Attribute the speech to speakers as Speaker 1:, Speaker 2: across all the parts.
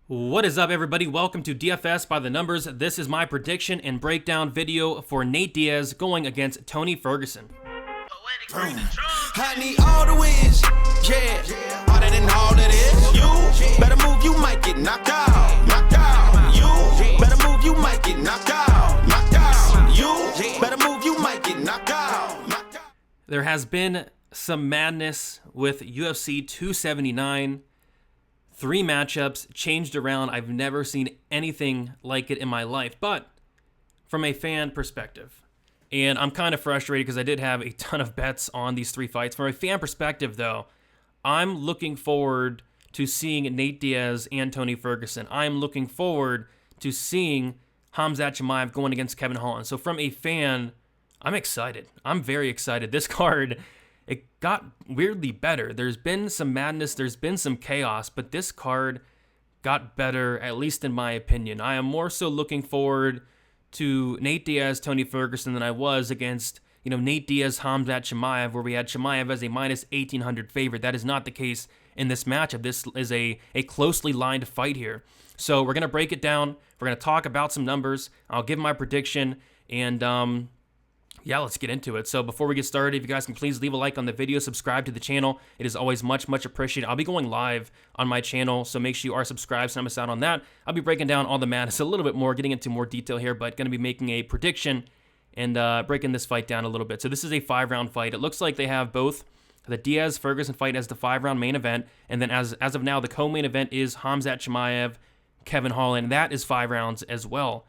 Speaker 1: What is up, everybody? Welcome to DFS by the Numbers. This is my prediction and breakdown video for Nate Diaz going against Tony Ferguson.
Speaker 2: I need all the wins, yeah. Harder than all of this. You better move, you might get knocked out. Knocked out. You better move, you might get knocked out. Knocked out. You better move, you might get knocked out. Knocked out.
Speaker 1: There has been some madness with UFC 279. 3 matchups changed around. I've never seen anything like it in my life, but from a fan perspective, and I'm kind of frustrated because I did have a ton of bets on these 3 fights. From a fan perspective, though, I'm looking forward to seeing Nate Diaz and Tony Ferguson. I'm looking forward to seeing Khamzat Chimaev going against Kevin Holland. So from a fan, I'm excited. I'm very excited. This card, it got weirdly better. There's been some madness, there's been some chaos, but this card got better, at least in my opinion. I am more so looking forward to Nate Diaz, Tony Ferguson than I was against, Nate Diaz, Khamzat Chimaev, where we had Chimaev as a minus 1,800 favorite. That is not the case in this matchup. This is a closely lined fight here. So we're going to break it down. We're going to talk about some numbers. I'll give my prediction, and yeah, let's get into it. So before we get started, if you guys can please leave a like on the video, subscribe to the channel. It is always much, much appreciated. I'll be going live on my channel, so make sure you are subscribed so don't miss out on that. I'll be breaking down all the madness a little bit more, getting into more detail here, but going to be making a prediction and breaking this fight down a little bit. So this is a 5-round fight. It looks like they have both the Diaz-Ferguson fight as the 5-round main event, and then as of now, the co-main event is Khamzat Chimaev, Kevin Holland. That is 5 rounds as well,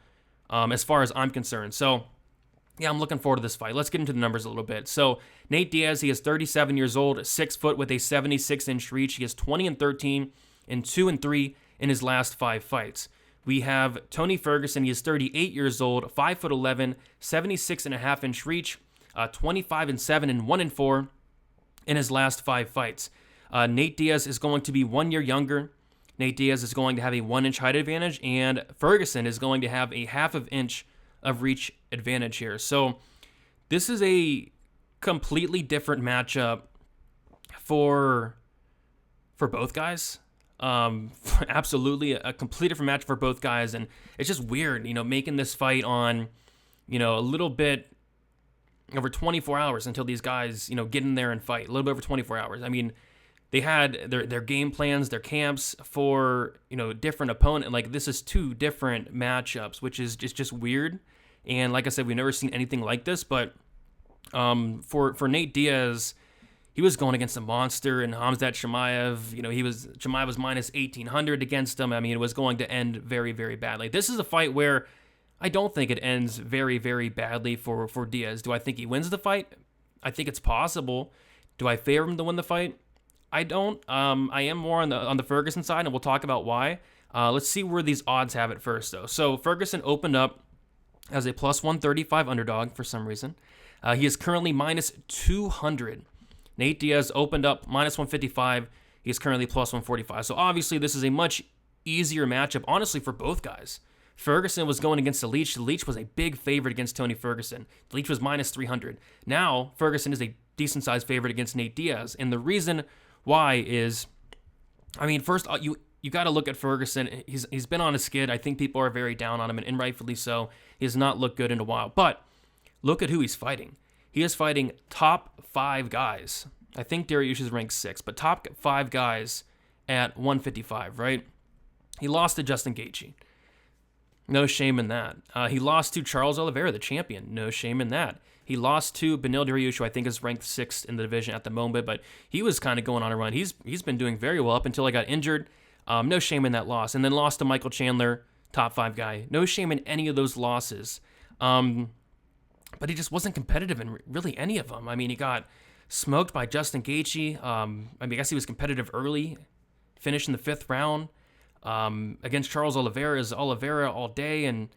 Speaker 1: as far as I'm concerned. So yeah, I'm looking forward to this fight. Let's get into the numbers a little bit. So Nate Diaz, he is 37 years old, 6 foot with a 76-inch reach. He is 20-13 and 2-3 in his last 5 fights. We have Tony Ferguson. He is 38 years old, 5'11", 76.5-inch reach, 25-7 and 1-4 in his last 5 fights. Nate Diaz is going to be 1 year younger. Nate Diaz is going to have a 1-inch height advantage, and Ferguson is going to have a 1/2 inch of reach advantage here. So this is a completely different matchup for both guys. Absolutely a completely different match for both guys, and it's just weird, making this fight on, a little bit over 24 hours until these guys, get in there and fight. A little bit over 24 hours. I mean, they had their game plans, their camps for, different opponent. Like, this is 2 different matchups, which is just weird. And like I said, we've never seen anything like this. But for Nate Diaz, he was going against a monster, and Khamzat Chimaev, Chimaev was minus 1,800 against him. I mean, it was going to end very, very badly. This is a fight where I don't think it ends very, very badly for Diaz. Do I think he wins the fight? I think it's possible. Do I favor him to win the fight? I don't. I am more on the Ferguson side, and we'll talk about why. Let's see where these odds have it first, though. So Ferguson opened up as a plus 135 underdog for some reason. He is currently minus 200. Nate Diaz opened up minus 155. He is currently plus 145. So obviously this is a much easier matchup, honestly, for both guys. Ferguson was going against the Leech. The Leech was a big favorite against Tony Ferguson. The Leech was minus 300. Now Ferguson is a decent-sized favorite against Nate Diaz. And the reason why is, I mean, first, you got to look at Ferguson. He's been on a skid. I think people are very down on him, and rightfully so. He has not looked good in a while. But look at who he's fighting. He is fighting top 5 guys. I think Diaz is ranked 6, but top 5 guys at 155, right? He lost to Justin Gaethje. No shame in that. He lost to Charles Oliveira, the champion. No shame in that. He lost to Beneil Dariush, who I think is ranked 6th in the division at the moment, but he was kind of going on a run. He's been doing very well up until he got injured. No shame in that loss. And then lost to Michael Chandler, top 5 guy. No shame in any of those losses. But he just wasn't competitive in really any of them. I mean, he got smoked by Justin Gaethje. I guess he was competitive early, finished in the 5th round. Against Charles Oliveira is Oliveira all day, and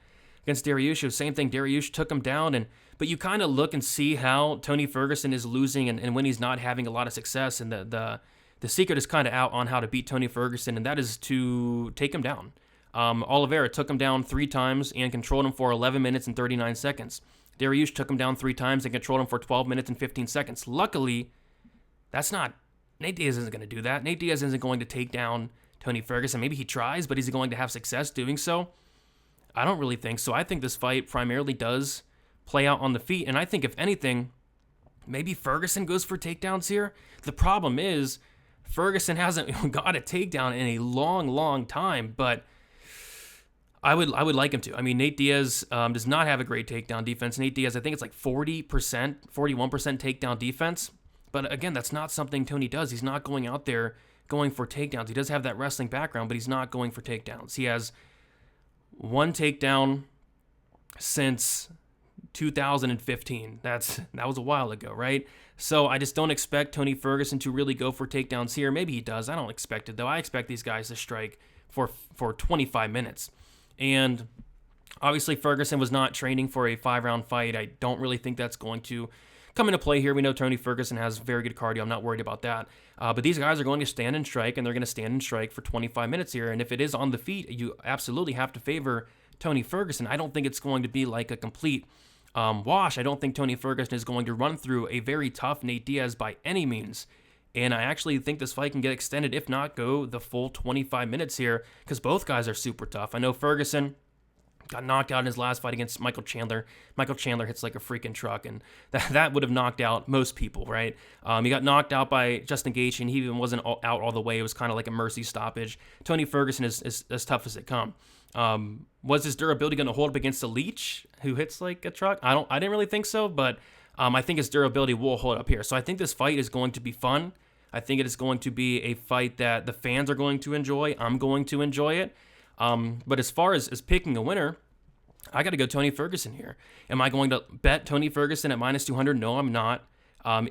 Speaker 1: against Dariush, same thing. Dariush took him down, but you kind of look and see how Tony Ferguson is losing and when he's not having a lot of success, and the secret is kind of out on how to beat Tony Ferguson, and that is to take him down. Oliveira took him down 3 times and controlled him for 11 minutes and 39 seconds. Dariush took him down 3 times and controlled him for 12 minutes and 15 seconds. Luckily, Nate Diaz isn't going to do that. Nate Diaz isn't going to take down Tony Ferguson. Maybe he tries, but is he going to have success doing so? I don't really think so. I think this fight primarily does play out on the feet, and I think if anything, maybe Ferguson goes for takedowns here. The problem is Ferguson hasn't got a takedown in a long, long time, but I would like him to. I mean, Nate Diaz does not have a great takedown defense. Nate Diaz, I think it's like 40%, 41% takedown defense. But again, that's not something Tony does. He's not going out there going for takedowns. He does have that wrestling background, but he's not going for takedowns. He has one takedown since 2015. That was a while ago, right? So I just don't expect Tony Ferguson to really go for takedowns here. Maybe he does. I don't expect it, though. I expect these guys to strike for 25 minutes. And obviously Ferguson was not training for a 5-round fight. I don't really think that's going to come into play here. We know Tony Ferguson has very good cardio. I'm not worried about that. But these guys are going to stand and strike, and they're going to stand and strike for 25 minutes here. And if it is on the feet, you absolutely have to favor Tony Ferguson. I don't think it's going to be like a complete wash. I don't think Tony Ferguson is going to run through a very tough Nate Diaz by any means. And I actually think this fight can get extended, if not go the full 25 minutes here, because both guys are super tough. I know Ferguson got knocked out in his last fight against Michael Chandler. Michael Chandler hits like a freaking truck, and that would have knocked out most people, right? He got knocked out by Justin Gaethje, and he even wasn't out all the way. It was kind of like a mercy stoppage. Tony Ferguson is as tough as it come. Was his durability going to hold up against a leech who hits like a truck? I didn't really think so, but I think his durability will hold up here. So I think this fight is going to be fun. I think it is going to be a fight that the fans are going to enjoy. I'm going to enjoy it. But as far as picking a winner, I got to go Tony Ferguson here. Am I going to bet Tony Ferguson at minus 200? No, I'm not.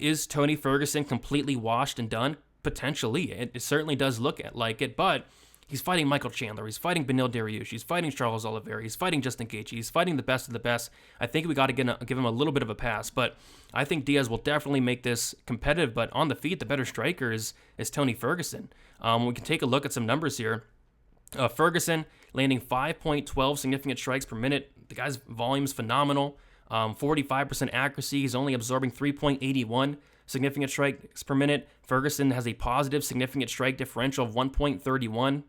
Speaker 1: Is Tony Ferguson completely washed and done? Potentially. It certainly does look like it, but he's fighting Michael Chandler. He's fighting Beneil Dariush. He's fighting Charles Oliveira. He's fighting Justin Gaethje. He's fighting the best of the best. I think we got to give him a little bit of a pass, but I think Diaz will definitely make this competitive, but on the feet, the better striker is Tony Ferguson. We can take a look at some numbers here. Ferguson landing 5.12 significant strikes per minute. The guy's volume is phenomenal. 45% accuracy. He's only absorbing 3.81 significant strikes per minute. Ferguson has a positive significant strike differential of 1.31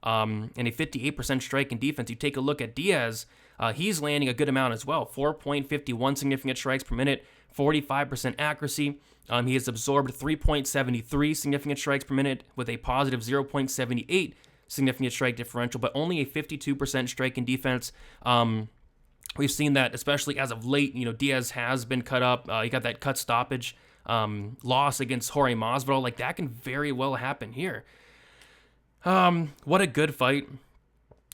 Speaker 1: and a 58% strike in defense. You take a look at Diaz, he's landing a good amount as well. 4.51 significant strikes per minute, 45% accuracy. He has absorbed 3.73 significant strikes per minute with a positive 0.78 significant strike differential, but only a 52% strike in defense. We've seen that, especially as of late. Diaz has been cut up. He got that cut stoppage loss against Jorge Masvidal. Like, that can very well happen here. What a good fight.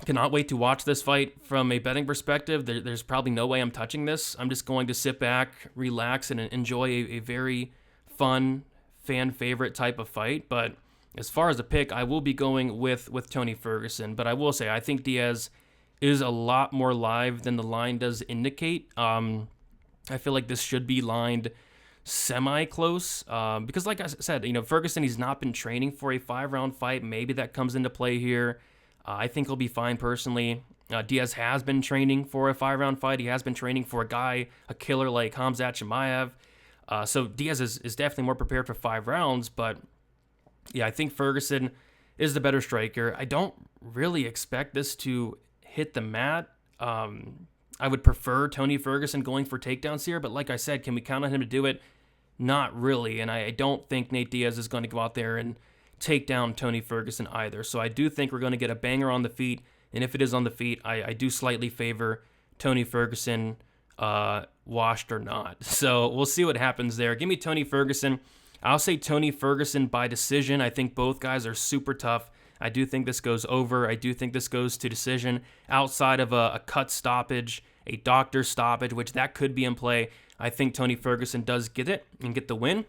Speaker 1: Cannot wait to watch this fight from a betting perspective. There's probably no way I'm touching this. I'm just going to sit back, relax, and enjoy a very fun, fan favorite type of fight. But as far as a pick, I will be going with Tony Ferguson. But I will say, I think Diaz is a lot more live than the line does indicate. I feel like this should be lined semi-close because, like I said, Ferguson, he's not been training for a 5-round fight. Maybe that comes into play here. I think he'll be fine personally. Diaz has been training for a 5-round fight. He has been training for a killer like Khamzat Chimaev. So Diaz is definitely more prepared for 5 rounds, but yeah, I think Ferguson is the better striker. I don't really expect this to hit the mat. I would prefer Tony Ferguson going for takedowns here, but like I said, can we count on him to do it? Not really, and I don't think Nate Diaz is going to go out there and take down Tony Ferguson either. So I do think we're going to get a banger on the feet, and if it is on the feet, I do slightly favor Tony Ferguson, washed or not. So we'll see what happens there. Give me Tony Ferguson. I'll say Tony Ferguson by decision. I think both guys are super tough. I do think this goes over. I do think this goes to decision outside of a cut stoppage, a doctor stoppage, which that could be in play. I think Tony Ferguson does get it and get the win.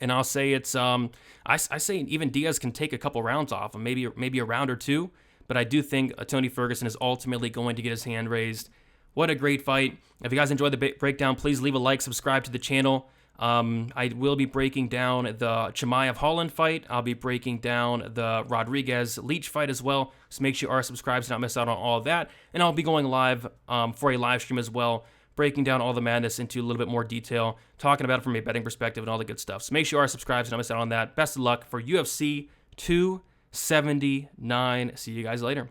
Speaker 1: And I'll say it's I say even Diaz can take a couple rounds off, maybe a round or two. But I do think Tony Ferguson is ultimately going to get his hand raised. What a great fight. If you guys enjoyed the breakdown, please leave a like, subscribe to the channel. I will be breaking down the Chimaev-Holland fight. I'll be breaking down the Rodriguez-Leach fight as well. So make sure you are subscribed to not miss out on all of that. And I'll be going live for a live stream as well, breaking down all the madness into a little bit more detail, talking about it from a betting perspective and all the good stuff. So make sure you are subscribed to not miss out on that. Best of luck for UFC 2 279. See you guys later.